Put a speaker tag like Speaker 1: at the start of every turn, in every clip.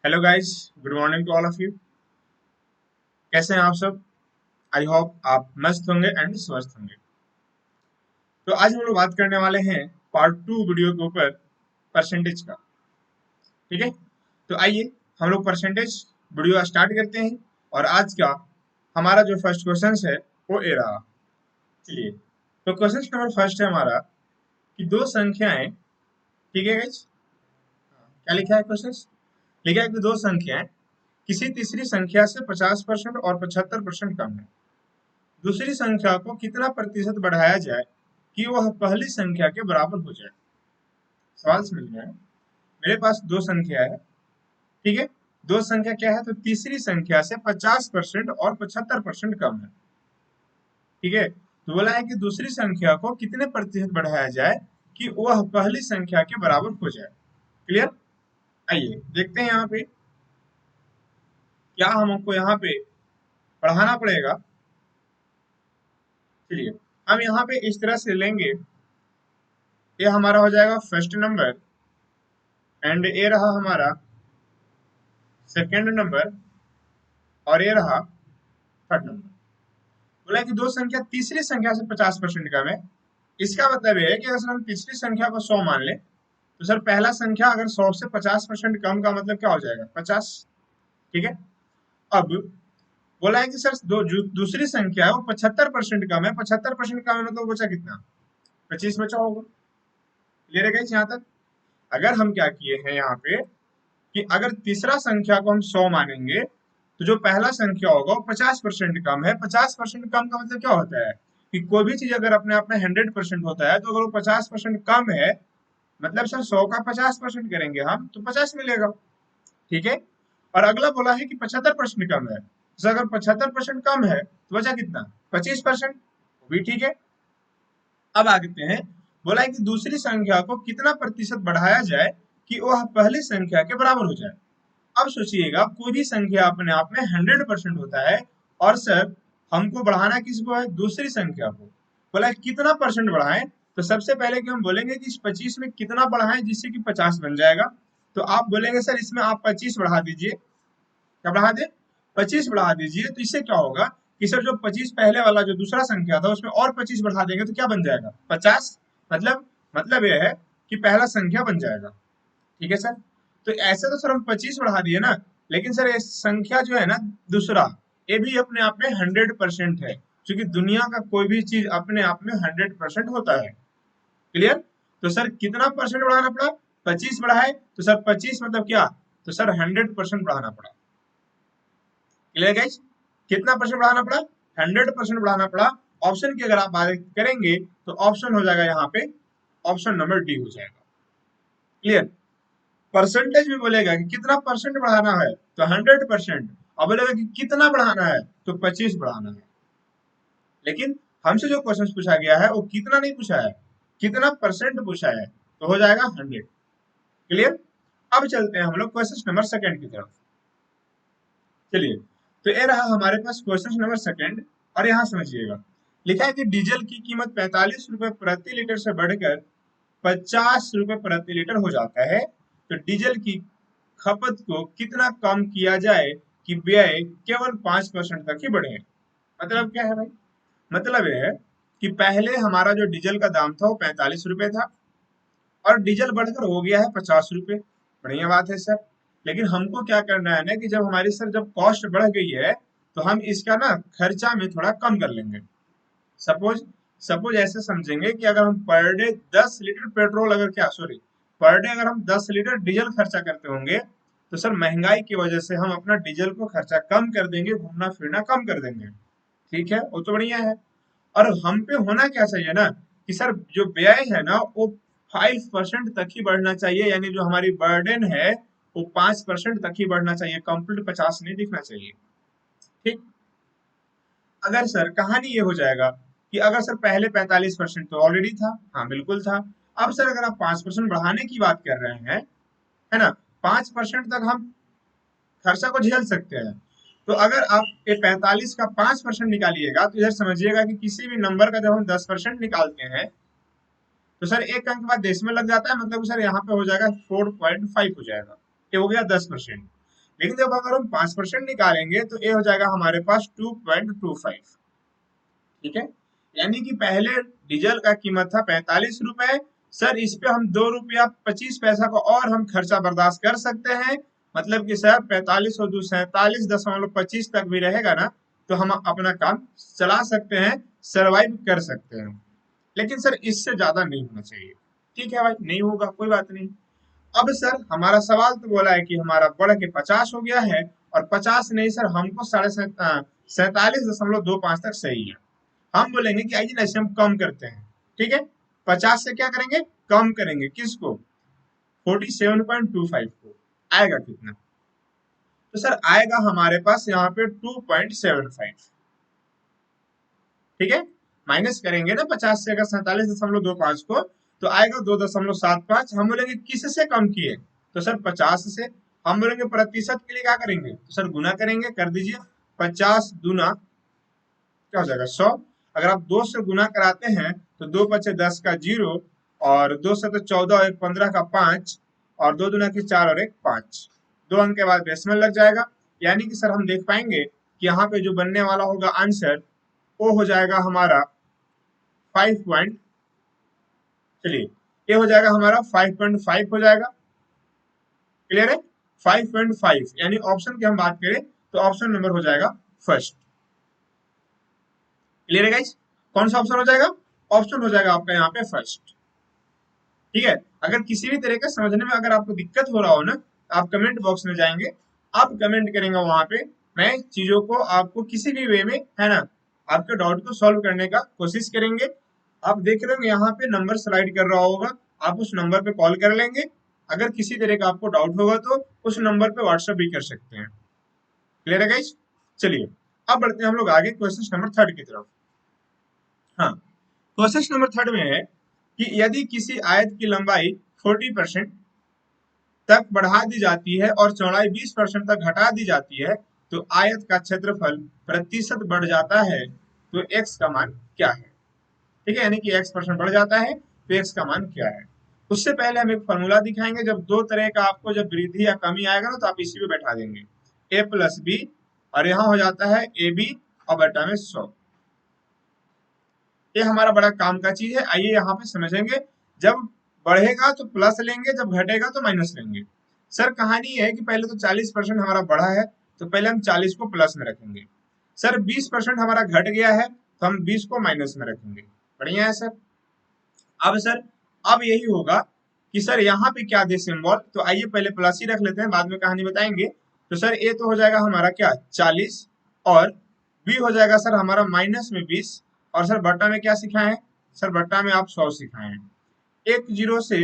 Speaker 1: Hello guys, good morning to all of you. कैसे हैं आप सब? आई होप आप मस्त होंगे एंड स्वस्थ होंगे। तो आज हम लोग बात करने वाले हैं पार्ट 2 वीडियो के ऊपर परसेंटेज का। ठीक है, तो आइए हम लोग परसेंटेज वीडियो स्टार्ट करते हैं। और आज का हमारा जो फर्स्ट क्वेश्चन है वो ये रहा। चलिए, तो क्वेश्चन नंबर फर्स्ट है हमारा कि दो संख्याएं, ठीक है गाइस, क्या लिखा है क्वेश्चन? लिखा है कि दो संख्याएं किसी तीसरी संख्या से 50% और 75% कम है। दूसरी संख्या को कितना प्रतिशत बढ़ाया जाए कि वह पहली संख्या के बराबर हो जाए? सवाल समझ में आया? मेरे पास दो संख्या है, ठीक है। दो संख्या क्या है? तो तीसरी संख्या से 50% और 75% कम है, ठीक है। तो बोला है कि दूसरी संख्या को कितने प्रतिशत बढ़ाया जाए कि वह पहली संख्या के बराबर हो जाए। क्लियर? आइए देखते हैं यहाँ पे क्या हमको यहाँ पे बढ़ाना पड़ेगा। चलिए, हम यहाँ पे इस तरह से लेंगे, ये हमारा हो जाएगा फर्स्ट नंबर एंड ये रहा हमारा सेकेंड नंबर और ये रहा थर्ड नंबर। बोला कि दो संख्या तीसरी संख्या से 50% कम है। इसका मतलब ये है कि अगर हम तीसरी संख्या को 100 मान ले तो सर पहला संख्या अगर 100 से 50% कम का मतलब क्या हो जाएगा? 50, ठीक है। अब बोला है कि सर जो दूसरी संख्या है वो 75% कम है। 75% कम है मतलब बचा कितना? 25 बचा होगा। क्लियर है गाइस यहाँ तक? अगर हम क्या किए हैं यहाँ पे कि अगर तीसरा संख्या को हम 100 मानेंगे तो जो पहला संख्या होगा वो 50% कम है। 50% कम का मतलब क्या होता है कि कोई भी चीज अगर अपने आप में 100% होता है तो अगर वो 50% कम है मतलब सर 100 का 50% करेंगे हम तो 50 मिलेगा, ठीक है। और अगला बोला है कि 75% कम है, तो अगर 75% कम है तो बचा कितना? 25%, वो भी ठीक है। अब आगे हैं, बोला है कि दूसरी संख्या को कितना प्रतिशत बढ़ाया जाए कि वह पहली संख्या के बराबर हो जाए। अब सोचिएगा कोई भी संख्या अपने आप में 100% होता है और सर हमको बढ़ाना किसको है? दूसरी संख्या को। बोला कितना परसेंट बढ़ाएं, तो सबसे पहले कि हम बोलेंगे कि इस 25 में कितना बढ़ाएं जिससे कि 50 बन जाएगा। तो आप बोलेंगे सर इसमें आप 25 बढ़ा दीजिए। क्या बढ़ा दे? 25 बढ़ा दीजिए। तो इससे क्या होगा कि सर जो 25 पहले वाला जो दूसरा संख्या था उसमें और 25 बढ़ा देंगे तो क्या बन जाएगा? 50। मतलब यह है कि पहला संख्या बन जाएगा, ठीक है सर। तो ऐसे तो सर हम 25 बढ़ा दिए ना, लेकिन सर ये संख्या जो है ना दूसरा, ये भी अपने आप में 100% है, क्योंकि दुनिया का कोई भी चीज अपने आप में 100% होता है। क्लियर? तो सर कितना परसेंट बढ़ाना पड़ा? 25 बढ़ाए तो सर 25 मतलब क्या? तो सर 100% बढ़ाना पड़ा। Clear guys? कितना परसेंट बढ़ाना पड़ा? 100% बढ़ाना पड़ा। ऑप्शन की अगर आप बात करेंगे तो ऑप्शन हो जाएगा यहाँ पे, ऑप्शन नंबर डी हो जाएगा। क्लियर? परसेंटेज में बोलेगा कि कितना परसेंट बढ़ाना है तो 100%, और बोलेगा कि कितना बढ़ाना है तो 25 बढ़ाना है। लेकिन हमसे जो क्वेश्चन पूछा गया है वो कितना नहीं पूछा है, कितना परसेंट पूछा है, तो हो जाएगा 100। क्लियर? अब चलते हैं हम लोग क्वेश्चन नंबर सेकंड की तरफ। चलिए, तो ये रहा हमारे पास क्वेश्चन नंबर सेकंड। और यहाँ समझिएगा, लिखा है कि डीजल की कीमत 45 रुपए प्रति लीटर से बढ़कर 50 रुपए प्रति लीटर हो जाता है। तो डीजल की खपत को कितना कम किया जाए कि व्यय केवल 5% तक ही बढ़े? मतलब क्या है भाई? मतलब यह है कि पहले हमारा जो डीजल का दाम था वो 45 रुपए था और डीजल बढ़कर हो गया है 50 रुपए। बढ़िया बात है सर। लेकिन हमको क्या करना है ना कि जब हमारी सर जब कॉस्ट बढ़ गई है तो हम इसका ना खर्चा में थोड़ा कम कर लेंगे। सपोज सपोज ऐसे समझेंगे कि अगर हम पर डे 10 लीटर पेट्रोल, अगर क्या सॉरी, पर डे अगर हम 10 लीटर डीजल खर्चा करते होंगे तो सर महंगाई की वजह से हम अपना डीजल को खर्चा कम कर देंगे, घूमना फिरना कम कर देंगे। ठीक है, वो तो बढ़िया है। और हम पे होना क्या चाहिए ना कि सर जो व्यय है ना वो 5% तक ही बढ़ना चाहिए, यानी जो हमारी बर्डन है वो 5% तक ही बढ़ना चाहिए, कंप्लीट 50 नहीं दिखना चाहिए। ठीक। अगर सर कहानी ये हो जाएगा कि अगर सर पहले 45% तो ऑलरेडी था, हाँ बिल्कुल था। अब सर अगर आप 5% बढ़ाने की बात कर रहे हैं, है ना, 5% तक हम खर्चा को झेल सकते हैं। तो अगर आप ये 45 का 5% निकालिएगा तो इधर समझिएगा कि किसी भी नंबर का जब हम 10% निकालते हैं तो सर एक अंक बाद देश में लग जाता है, मतलब सर यहाँ पे हो जाएगा 4.5 हो जाएगा। ये हो गया 10%। लेकिन जब अगर हम 5% निकालेंगे तो ये हो जाएगा हमारे पास 2.25। ठीक है, यानी कि पहले डीजल का कीमत था 45 रुपए। सर इस पे हम 2 रुपया 25 पैसा का और हम खर्चा बर्दाश्त कर सकते हैं, मतलब कि सर 45 और 2 47.25 तक भी रहेगा ना तो हम अपना काम चला सकते हैं, सरवाइव कर सकते हैं। लेकिन सर इससे ज्यादा नहीं होना चाहिए। ठीक है भाई, नहीं होगा कोई बात नहीं। अब सर हमारा सवाल तो बोला है कि हमारा बढ़ के 50 हो गया है, और 50 नहीं सर, हमको 47.25 तक सही है। हम बोलेंगे कि आइए ना इसे हम कम करते हैं। ठीक है, 50 से क्या करेंगे, कम करेंगे किसको, 47.25 को। आएगा कितना, तो सर आएगा हमारे पास यहाँ पे 2.75। ठीक है, माइनस करेंगे ना 50 से अगर 47.25 को, तो आएगा 2.75। हम बोलेंगे किससे कम किए, तो सर 50 से। हम बोलेंगे प्रतिशत के लिए क्या करेंगे, तो सर गुना करेंगे, कर दीजिए। 50 दूना क्या हो जाएगा 100। अगर आप 2 से गुना कराते हैं तो 2 × 5 = 10 का 0, और 2 से तो 14 और 1 15 का 5, और 2 दूना की 4 और 1 5। 2 अंक के बाद डेसिमल लग जाएगा, यानी कि सर हम देख पाएंगे कि यहाँ पे जो बनने वाला होगा आंसर वो हो जाएगा हमारा 5 पॉइंट, चलिए ये हो जाएगा हमारा 5.5 हो जाएगा। क्लियर है, 5.5, यानी ऑप्शन की हम बात करें तो ऑप्शन नंबर हो जाएगा फर्स्ट। क्लियर है गाइस, कौन सा ऑप्शन हो जाएगा, ऑप्शन हो जाएगा आपका यहाँ पे फर्स्ट। ठीक है, अगर किसी भी तरह का समझने में अगर आपको दिक्कत हो रहा हो ना, आप कमेंट बॉक्स में जाएंगे, आप कमेंट करेंगे वहां पे, मैं चीजों को आपको किसी भी वे में है ना आपके डाउट को सॉल्व करने का कोशिश करेंगे। आप देख रहे होंगे यहाँ पे नंबर स्लाइड कर रहा होगा, आप उस नंबर पे कॉल कर लेंगे। अगर किसी तरह का आपको डाउट होगा तो उस नंबर पे व्हाट्सएप भी कर सकते हैं। क्लियर है गाइस, चलिए अब बढ़ते हैं हम लोग आगे क्वेश्चन नंबर 3 की तरफ। हाँ, क्वेश्चन नंबर 3 में है कि यदि किसी आयत की लंबाई 40% तक बढ़ा दी जाती है और चौड़ाई 20% तक घटा दी जाती है, तो आयत का क्षेत्रफल प्रतिशत बढ़ जाता है, तो x का मान क्या है। ठीक है, यानी कि x% बढ़ जाता है तो x का मान क्या है। उससे पहले हम एक फॉर्मूला दिखाएंगे, जब दो तरह का आपको जब वृद्धि या कमी आएगा ना तो आप इसी पे बैठा देंगे, a+b, और यहाँ हो जाता है ab और बटा में 100। ये हमारा बड़ा काम का चीज है, आइए यहाँ पे समझेंगे। जब बढ़ेगा तो प्लस लेंगे, जब घटेगा तो माइनस लेंगे। सर कहानी है कि पहले तो 40% हमारा बढ़ा है तो पहले हम 40 को प्लस में रखेंगे। सर 20% हमारा घट गया है तो हम 20 को माइनस में रखेंगे। बढ़िया है सर। अब सर अब यही होगा कि सर यहाँ पे क्या दे सिंबल, तो आइए पहले प्लस ही रख लेते हैं, बाद में कहानी बताएंगे। तो सर ए तो हो जाएगा हमारा क्या 40, और बी हो जाएगा सर हमारा माइनस में 20, और सर बट्टा में क्या सिखाए हैं, सर बट्टा में आप 100 सिखाए हैं। एक जीरो से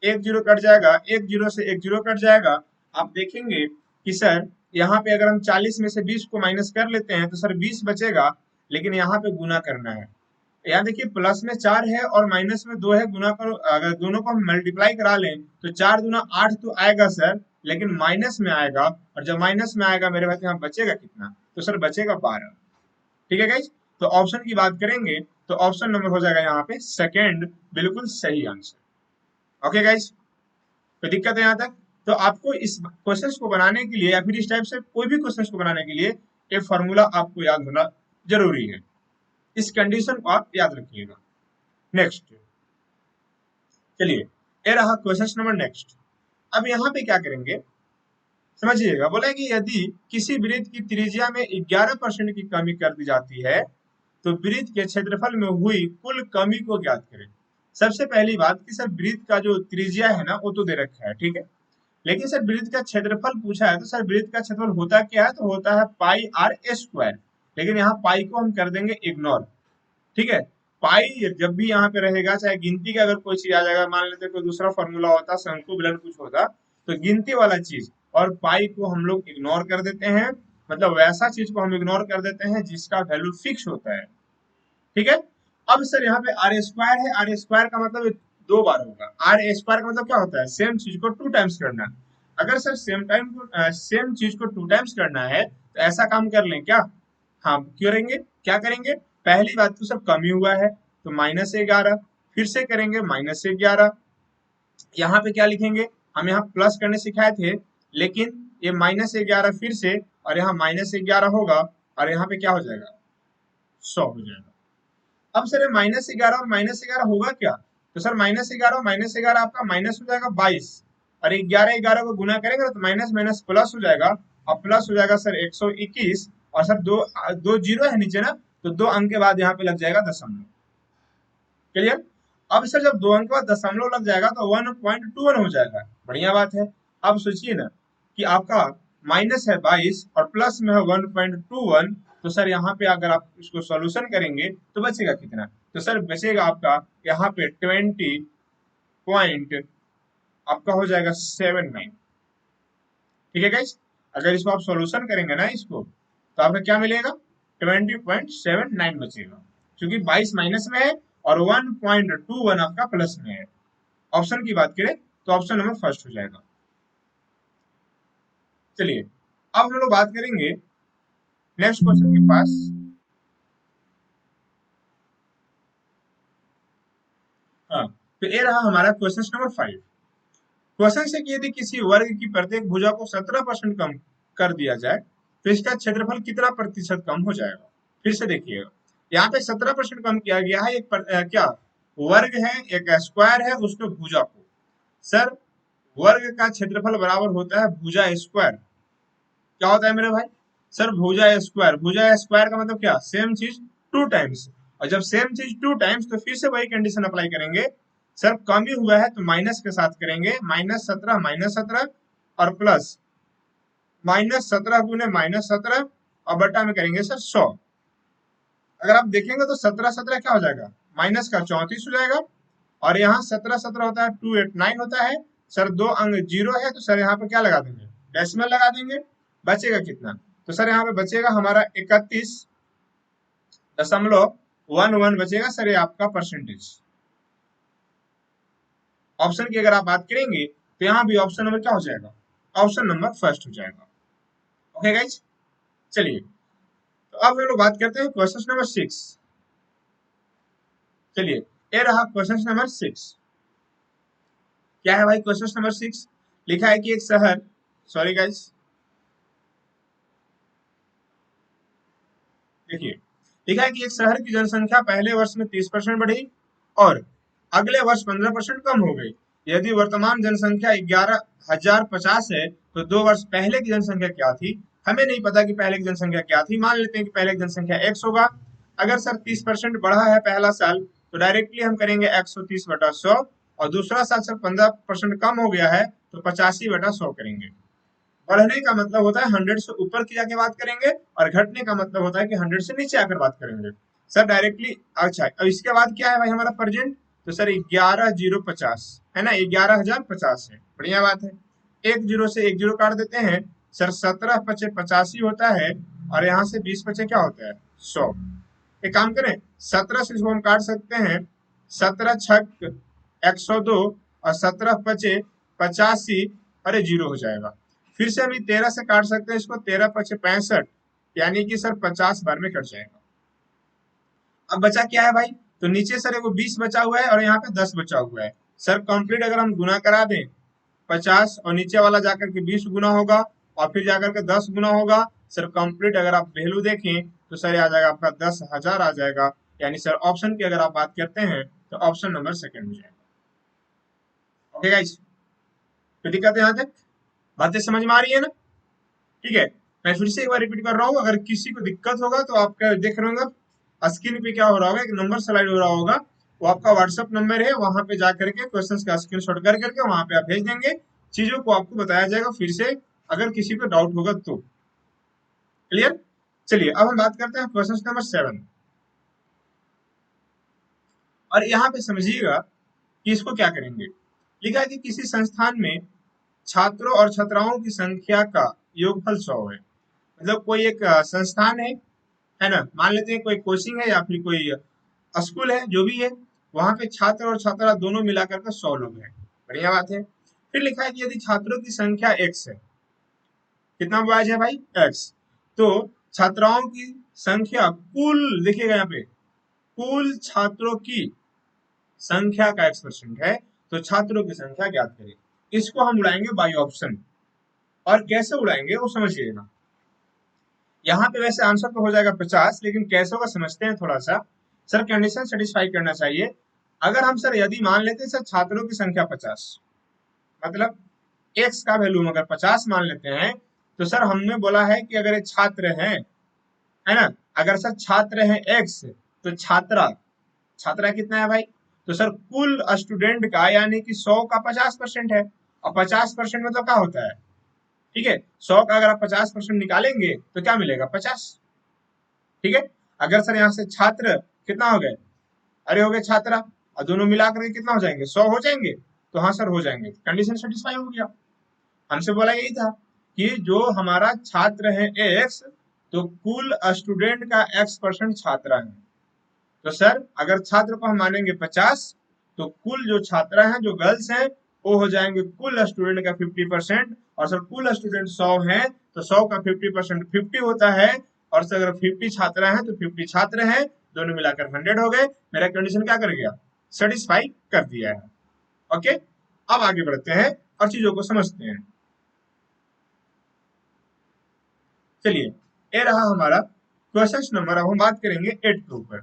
Speaker 1: एक जीरो कट जाएगा, एक जीरो से एक जीरो कट जाएगा। आप देखेंगे कि सर यहाँ पे अगर हम 40 में से 20 को माइनस कर लेते हैं तो सर 20 बचेगा, लेकिन यहाँ पे गुना करना है। यहाँ देखिए प्लस में 4 है और माइनस में 2 है, गुना करो, अगर दोनों को हम मल्टीप्लाई करा लें तो 4 दूना 8 तो आएगा सर, लेकिन माइनस में आएगा, और जब माइनस में आएगा मेरे भाई यहाँ बचेगा कितना, तो सर बचेगा 12। ठीक है गाइज, तो ऑप्शन की बात करेंगे तो ऑप्शन नंबर हो जाएगा यहाँ पे सेकेंड, बिल्कुल सही आंसर। ओके गाइज, कोई दिक्कत है यहाँ तक। तो आपको इस क्वेश्चन को बनाने के लिए या फिर इस टाइप से कोई भी क्वेश्चन को बनाने के लिए एक फॉर्मूला आपको याद होना जरूरी है, इस कंडीशन को आप याद रखिएगा। नेक्स्ट, चलिए ये रहा क्वेश्चन नंबर नेक्स्ट। अब यहाँ पे क्या करेंगे समझिएगा, बोला है कि यदि किसी वृत्त की त्रिज्या में 11% की कमी कर दी जाती है तो वृत्त के क्षेत्रफल में हुई कुल कमी को ज्ञात करें। सबसे पहली बात कि सर वृत्त का जो त्रिज्या है ना वो तो दे रखा है, ठीक है, लेकिन सर वृत्त का क्षेत्रफल पूछा है, तो सर वृत्त का क्षेत्रफल होता क्या है, तो होता है पाई आर स्क्वायर। लेकिन यहाँ पाई को हम कर देंगे इग्नोर। ठीक है, पाई जब भी यहाँ पे रहेगा, चाहे गिनती का अगर कोई चीज आ जाएगा, मान लेते कोई दूसरा फॉर्मूला होता, शंकु बिलन कुछ होता, तो गिनती वाला चीज और पाई को हम लोग इग्नोर कर देते हैं, मतलब वैसा चीज को हम इग्नोर कर देते हैं जिसका वैल्यू फिक्स होता है। ठीक है, अब सर यहाँ पे आर स्क्वायर है, आर स्क्वायर का मतलब 2 बार होगा। आर स्क्वायर का मतलब क्या होता है, सेम चीज को 2 टाइम्स करना। अगर सर सेम चीज को 2 टाइम्स करना है तो ऐसा काम कर लें क्या, हाँ क्यों करेंगे, क्या करेंगे, पहली बात तो सब कमी हुआ है तो -11, फिर से करेंगे -11, यहाँ पे क्या लिखेंगे, हम यहाँ प्लस करने सिखाए थे, लेकिन ये -11 फिर से, और यहाँ -11 होगा, और यहाँ पे क्या हो जाएगा, 100 हो जाएगा। अब सर -11 और -11 होगा क्या, तो सर -11 और -11 आपका माइनस हो जाएगा 22, और 11 को गुना करेंगे तो माइनस माइनस प्लस हो जाएगा, और प्लस हो जाएगा सर 121, और सर दो दो जीरो है नीचे ना, तो 2 अंक के बाद यहाँ पे लग जाएगा दशमलव। क्लियर। अब सर जब 2 अंक के बाद दशमलव लग जाएगा तो 1.21 हो जाएगा, बढ़िया बात है। अब सोचिए ना कि आपका माइनस है 22 और प्लस में है 1.21, तो सर यहाँ पे अगर आप इसको सॉल्यूशन करेंगे तो बचेगा कितना, तो सर बचेगा आपका यहाँ पे 20 पॉइंट आपका हो जाएगा 79। ठीक है गाइस, अगर इसको आप सॉल्यूशन करेंगे ना इसको, तो आपका क्या मिलेगा, 20.79 बचेगा, क्योंकि 22 माइनस में है और 1.21 आपका प्लस में है। ऑप्शन की बात करें तो ऑप्शन नंबर फर्स्ट हो जाएगा। चलिए अब हम लोग बात करेंगे नेक्स्ट क्वेश्चन के पास। हाँ, तो ये रहा हमारा क्वेश्चन नंबर 5। क्वेश्चन से कि यदि किसी वर्ग की प्रत्येक भुजा को 17% कम कर दिया जाए तो इसका क्षेत्रफल कितना प्रतिशत कम हो जाएगा। फिर से देखिएगा, यहाँ पे 17% कम किया गया है, क्या वर्ग है, एक स्क्वायर है, उसको भुजा को। सर वर्ग का क्षेत्रफल बराबर होता है भुजा स्क्वायर। क्या होता है मेरे भाई, सर भुजा स्क्वायर, भुजा स्क्वायर का मतलब क्या, सेम चीज टू टाइम्स, और जब सेम चीज टू टाइम्स तो फिर से वही कंडीशन अप्लाई करेंगे। सर कम ही हुआ है तो माइनस के साथ करेंगे, -17 और प्लस -17 गुने -17 और बटा में करेंगे सर 100। अगर आप देखेंगे तो 17 क्या हो जाएगा, माइनस का 34 हो जाएगा, और यहाँ 17 होता है 289 होता है। सर 2 अंक जीरो है तो सर यहाँ पे क्या लगा देंगे, डेसिमल लगा देंगे। बचेगा कितना, तो सर यहाँ पे बचेगा हमारा 31.11 बचेगा सर, ये आपका परसेंटेज। ऑप्शन की अगर आप बात करेंगे तो यहाँ भी ऑप्शन नंबर क्या हो जाएगा, ऑप्शन नंबर फर्स्ट हो जाएगा। ओके गाइज, चलिए तो अब हम लोग बात करते हैं क्वेश्चन नंबर 6। चलिए ये रहा क्वेश्चन नंबर 6। क्या है भाई क्वेश्चन नंबर 6, लिखा है कि एक शहर, सॉरी गाइज, देखिए लिखा है कि एक शहर की जनसंख्या पहले वर्ष में 30% बढ़ी और अगले वर्ष 15% कम हो गई। यदि वर्तमान जनसंख्या 11,050 है तो 2 वर्ष पहले की जनसंख्या क्या थी। हमें नहीं पता कि पहले की जनसंख्या क्या थी, मान लेते हैं कि पहले की जनसंख्या x होगा। अगर सर 30% बढ़ा है पहला साल तो डायरेक्टली हम करेंगे 130/100, और दूसरा साल सर 15% कम हो गया है तो 85/100 करेंगे। बढ़ने का मतलब होता है 100 से ऊपर की जाके बात करेंगे, और घटने का मतलब होता है कि 100 से नीचे आकर बात करेंगे। सर डायरेक्टली, अच्छा अब इसके बाद क्या है भाई हमारा प्रेजेंट, तो सर 11,050 है ना, 11,050 है, बढ़िया बात है। एक जीरो से एक जीरो काट देते हैं, सर 17×5 = 85 होता है, और यहाँ से 20 क्या होता है 100। एक काम करें, 17 से इसको हम काट सकते हैं, 17×6 102, और 17×5 = 85, अरे जीरो हो जाएगा। फिर से हम 13 से काट सकते हैं इसको, 13×5 = 65, यानी कि सर 50 बार में कट जाएगा। अब बचा क्या है भाई, तो नीचे सर एगो 20 बचा हुआ है और यहाँ पे 10 बचा हुआ है। सर कंप्लीट अगर हम गुना करा दें 50 और नीचे वाला जाकर के 20 गुना होगा और फिर जाकर के 10 गुना होगा, सर कंप्लीट अगर आप वैल्यू देखें तो सर आ जाएगा आपका 10,000 आ जाएगा। यानी सर ऑप्शन की अगर आप बात करते हैं तो ऑप्शन नंबर सेकंड हो जाएगा। ओके गाइस, तो दिक्कत है यहाँ तक, बातें समझ में आ रही है ना। ठीक है, मैं फिर से एक बार रिपीट कर रहा हूँ, अगर किसी को दिक्कत होगा तो आपका देख रहे होंगे स्क्रीन पे क्या हो रहा होगा, एक नंबर स्लाइड हो रहा होगा, वो आपका व्हाट्सएप नंबर है, वहां पे जा करके क्वेश्चंस का स्क्रीनशॉट कर करके वहां पे आप भेज देंगे, चीजों को आपको बताया जाएगा फिर से, अगर किसी को डाउट होगा तो। क्लियर। चलिए अब हम बात करते हैं क्वेश्चन नंबर 7, और यहाँ पे समझिएगा कि इसको क्या करेंगे। लिखा है कि किसी संस्थान में छात्रों और छात्राओं की संख्या का योगफल 100 है। मतलब कोई एक संस्थान है ना, मान लेते हैं कोई कोचिंग है या फिर कोई स्कूल है, जो भी है, वहां पे छात्र और छात्रा दोनों मिलाकर के 100 लोग हैं, बढ़िया बात है। फिर लिखा है कि यदि छात्रों की संख्या x है, कितना बॉयज है भाई x, तो छात्राओं की संख्या कुल, देखिएगा यहाँ पे कुल छात्रों की संख्या का x% है, तो छात्रों की संख्या ज्ञात करें। इसको हम उड़ाएंगे बाई ऑप्शन। और कैसे उड़ाएंगे वो समझिएगा। यहाँ पे वैसे आंसर तो हो जाएगा 50, लेकिन कैसे होगा समझते हैं थोड़ा सा। सर कंडीशन सेटिस्फाई करना चाहिए। अगर हम सर यदि मान लेते हैं सर छात्रों की संख्या 50, मतलब एक्स का वैल्यू अगर 50 मान लेते हैं, तो सर हमने बोला है कि अगर ये छात्र हैं, है ना, अगर सर छात्र हैं एक्स, तो छात्रा छात्रा कितना है भाई? तो सर कुल स्टूडेंट का यानी कि 100 का 50% है, और 50% मतलब क्या होता है? ठीक है, 100 का अगर आप 50% निकालेंगे तो क्या मिलेगा? 50। ठीक है, अगर सर यहाँ से छात्र कितना हो गए? अरे हो गए छात्रा, और दोनों मिलाकर के कितना हो जाएंगे? 100 हो जाएंगे। तो हाँ सर हो जाएंगे, कंडीशन सेटिस्फाई हो गया। हमसे बोला यही था कि जो हमारा छात्र है एक्स, तो कुल स्टूडेंट का x% छात्रा है। तो सर अगर छात्र को हम मानेंगे 50, तो कुल जो छात्रा हैं जो गर्ल्स हैं वो हो जाएंगे कुल स्टूडेंट का 50%। और सर कुल स्टूडेंट 100 हैं, तो 100 का 50% 50 होता है। और सर अगर 50 छात्रा हैं तो 50 छात्र हैं, दोनों मिलाकर 100 हो गए। मेरा कंडीशन क्या कर गया? सेटिस्फाई कर दिया है। ओके, अब आगे बढ़ते हैं और चीजों को समझते हैं। चलिए, ये रहा हमारा क्वेश्चन नंबर। अब हम बात करेंगे 8 के ऊपर।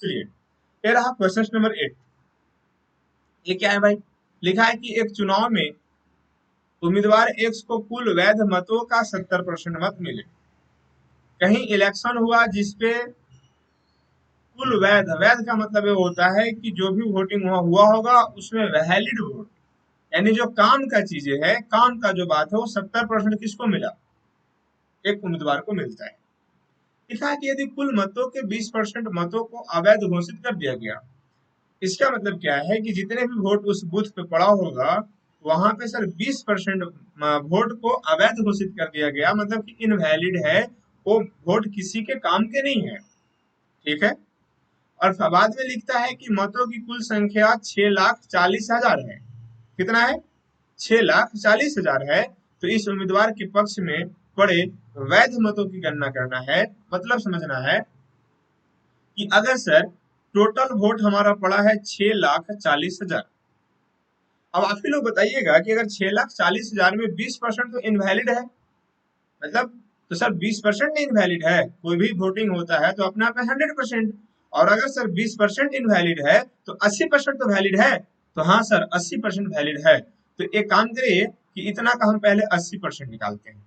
Speaker 1: चलिए, ये रहा क्वेश्चन नंबर 8। ये क्या है भाई? लिखा है कि एक चुनाव में उम्मीदवार एक्स को कुल वैध मतों का 70% मत मिले। कहीं इलेक्शन हुआ जिसपे कुल वैध, वैध का मतलब ये होता है कि जो भी वोटिंग हुआ होगा उसमें वैलिड वोट, यानी जो काम का चीजें है, काम का जो बात है, वो 70% किसको मिला? एक उम्मीदवार को मिलता है। लिखा है कि यदि कुल मतों के 20% मतों को अवैध घोषित कर दिया गया, इसका मतलब क्या है कि जितने भी वोट उस बूथ पे पड़ा होगा, वहां पे सर 20% वोट को अवैध घोषित कर दिया गया, मतलब कि इनवैलिड है, वो वोट किसी के काम के नहीं है। ठीक है, और बाद में लिखता है कि मतों की कुल संख्या 6,40,000 है। कितना है? 6,40,000 है। तो इस उम्मीदवार के पक्ष में पड़े वैध मतों की गणना करना है। मतलब समझना है कि अगर सर टोटल वोट हमारा पड़ा है 6,40,000, अब आप ही लोग बताइएगा कि अगर 6,40,000 में 20% तो इनवैलिड है, मतलब, तो सर 20% इनवैलिड है। कोई भी वोटिंग होता है तो अपने आप में 100%। और अगर सर 20% इनवैलिड है तो 80% तो वैलिड है। तो हाँ सर 80% वैलिड है। तो एक काम करिए कि इतना का हम पहले 80% निकालते हैं।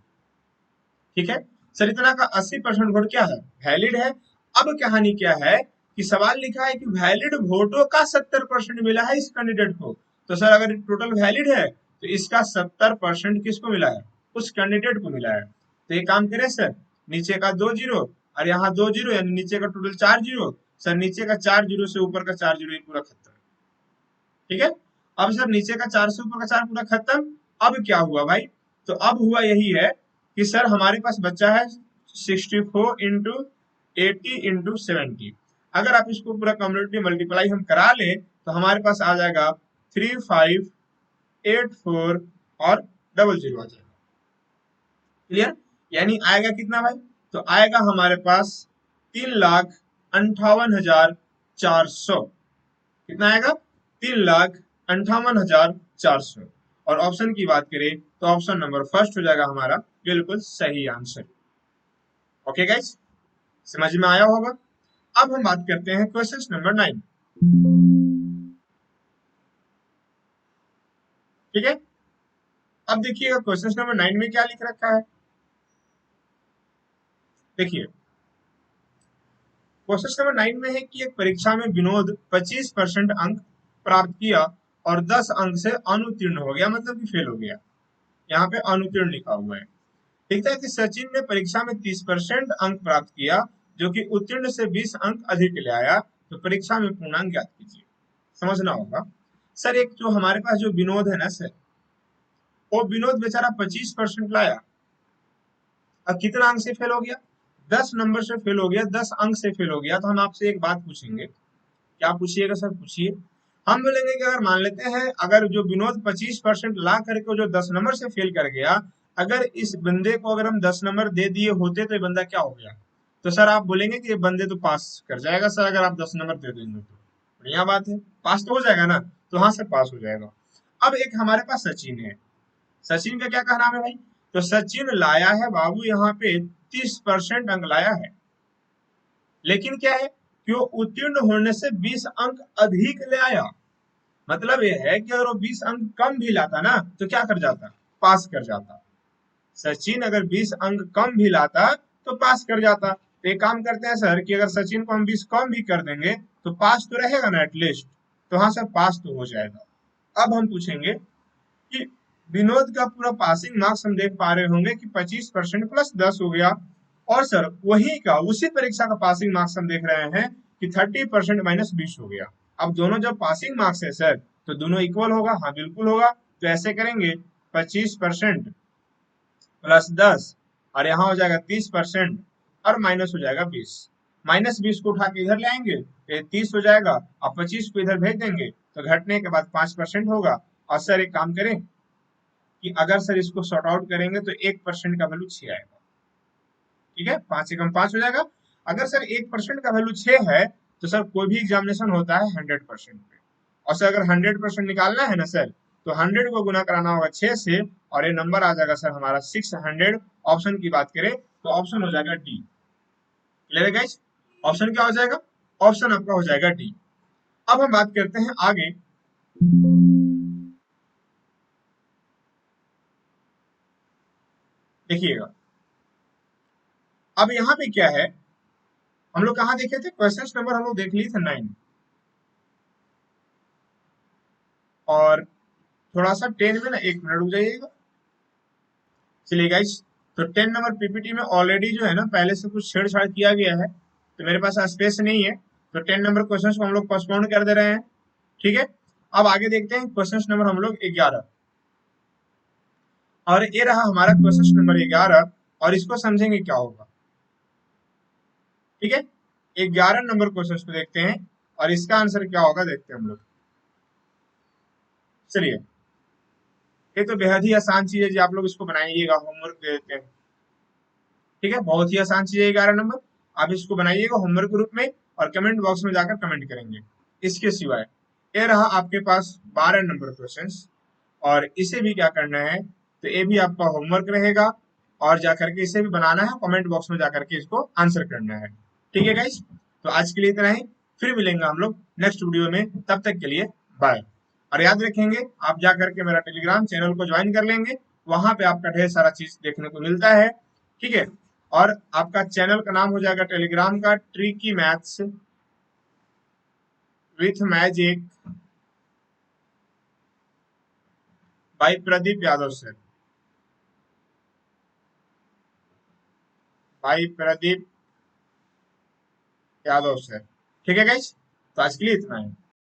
Speaker 1: ठीक है, सर इतना का 80% वोट क्या है? वैलिड है। अब कहानी क्या है कि सवाल लिखा है कि वैलिड वोटों का 70% मिला है इस कैंडिडेट को। तो सर अगर टोटल वैलिड है तो इसका 70% किसको मिला है? उस कैंडिडेट को मिला है। तो ये काम करें सर, नीचे का 2 जीरो और यहाँ 2 जीरो, यानी नीचे का टोटल 4 जीरो। सर नीचे का 4 जीरो से ऊपर का 4 जीरो पूरा खत्म। ठीक है, अब सर नीचे का 4 से ऊपर का 4 पूरा खत्म। अब क्या हुआ भाई? तो अब हुआ यही है कि सर हमारे पास बच्चा है 64 × 80 × 70। अगर आप इसको पूरा कम्युनिटी मल्टीप्लाई हम करा लें तो हमारे पास आ जाएगा 3584 और 00 आ जाएगा। क्लियर? यानी आएगा कितना भाई? तो आएगा हमारे पास 3,58,400। कितना आएगा? 3,58,400। और ऑप्शन की बात करें तो ऑप्शन नंबर फर्स्ट हो जाएगा हमारा बिल्कुल सही आंसर। ओके गाइस, समझ में आया होगा। अब हम बात करते हैं क्वेश्चन नंबर 9। ठीक है, अब देखिएगा क्वेश्चन नंबर 9 में क्या लिख रखा है। देखिए, क्वेश्चन नंबर 9 में है कि एक परीक्षा में विनोद 25% अंक प्राप्त किया और 10 अंक से अनुत्तीर्ण हो गया, मतलब कि फेल हो गया। यहाँ पे अनुत्तीर्ण लिखा हुआ है। लिखता है कि सचिन ने परीक्षा में 30% अंक प्राप्त किया, जो कि उत्तीर्ण से 20 अंक अधिक ले आया। तो परीक्षा में पूर्णांक ज्ञात कीजिए। समझना होगा सर, एक जो हमारे पास जो विनोद है ना सर, वो विनोद बेचारा 25% लाया और कितना अंक से फेल हो गया? 10 नंबर से फेल हो गया, 10 अंक से फेल हो गया। तो हम आपसे एक बात पूछेंगे। क्या पूछिएगा सर? पूछिए। हम बोलेंगे कि अगर मान लेते हैं अगर जो विनोद 25% ला करके जो 10 नंबर से फेल कर गया, अगर इस बंदे को अगर हम 10 नंबर दे दिए होते तो ये बंदा क्या हो गया? तो सर आप बोलेंगे कि ये बंदे तो पास कर जाएगा सर, अगर आप 10 नंबर दे देंगे तो। बढ़िया बात है, पास तो हो जाएगा ना, तो वहां से पास हो जाएगा। अब एक हमारे पास सचिन है, सचिन का क्या कहना है भाई, तो सचिन लाया है बाबू यहाँ पे 30% अंक लाया है, लेकिन क्या है कि वो उत्तीर्ण होने से 20 अंक अधिक ले आया। मतलब ये है कि अगर वो 20 अंक कम भी लाता ना तो क्या कर जाता, पास कर जाता। सचिन अगर 20 अंक कम भी लाता तो पास कर जाता। तो एक काम करते हैं सर कि अगर सचिन को हम 20 कम भी कर देंगे तो पास तो रहेगा ना एटलीस्ट, तो हाँ सर पास तो हो जाएगा। अब हम पूछेंगे कि विनोद का पूरा पासिंग मार्क्स हम देख पा रहे होंगे कि 25% प्लस 10 हो गया, और सर वही का उसी परीक्षा का पासिंग मार्क्स हम देख रहे हैं कि 30% माइनस 20 हो गया। अब दोनों जब पासिंग मार्क्स है सर तो दोनों इक्वल होगा, हाँ बिल्कुल होगा। तो ऐसे करेंगे 25% प्लस 10, और यहाँ हो जाएगा 30% और माइनस हो जाएगा 20। माइनस 20 को उठा के इधर ले आएंगे तो ये 30 हो जाएगा, और 25 को इधर भेज देंगे तो घटने के बाद 5% होगा। और सर एक काम करें कि अगर सर इसको सॉर्ट आउट करेंगे तो 1% का वैल्यू 6 आएगा। ठीक है, 5 से कम 5 हो जाएगा। अगर सर 1% का वैल्यू 6 है तो सर कोई भी एग्जामिनेशन होता है 100% पे, और सर अगर 100% निकालना है ना सर तो 100 को गुना कराना होगा 6 से, और ये नंबर आ जाएगा सर हमारा 600। ऑप्शन की बात करें तो ऑप्शन हो जाएगा डी। क्लियर है गाइस, ऑप्शन क्या हो जाएगा, ऑप्शन आपका हो जाएगा डी। अब हम बात करते हैं आगे। देखिएगा, अब यहाँ पे क्या है, हम लोग कहाँ देखे थे, क्वेश्चन नंबर हम लोग देख लिए थे 9, और थोड़ा सा 10 में ना 1 मिनट रुक जाइएगा। चलिए गाइस, तो 10 नंबर पीपीटी में ऑलरेडी जो है ना पहले से कुछ छेड़छाड़ किया गया है, तो मेरे पास स्पेस नहीं है, तो 10 नंबर क्वेश्चन को हम लोग पोस्टपोन कर दे रहे हैं। ठीक है, अब आगे देखते हैं क्वेश्चन नंबर हम लोग 11, और ये रहा हमारा क्वेश्चन नंबर 11, और इसको समझेंगे क्या होगा। ठीक है, 11 नंबर क्वेश्चन को देखते हैं और इसका आंसर क्या होगा देखते हैं हम लोग। चलिए, ये तो बेहद ही आसान चीज है जी, आप लोग इसको बनाइएगा, होमवर्क दे देते हैं। ठीक है, बहुत ही आसान चीज है 11 नंबर, आप इसको बनाइएगा होमवर्क के रूप में और कमेंट बॉक्स में जाकर कमेंट करेंगे। इसके सिवाय ये रहा आपके पास 12 नंबर क्वेश्चन, और इसे भी क्या करना है, तो ये भी आपका होमवर्क रहेगा, और जाकर के इसे भी बनाना है, कमेंट बॉक्स में जाकर के इसको आंसर करना है। ठीक है गाइस, तो आज के लिए इतना ही, फिर मिलेंगे हम लोग नेक्स्ट वीडियो में, तब तक के लिए बाय। और याद रखेंगे आप जाकर के मेरा टेलीग्राम चैनल को ज्वाइन कर लेंगे, वहां पे आपका ढेर सारा चीज देखने को मिलता है। ठीक है, और आपका चैनल का नाम हो जाएगा टेलीग्राम का tricky maths with magic by Pradeep Yadav sir, भाई प्रदीप यादव सर। ठीक है गाइस, तो आज के लिए इतना है।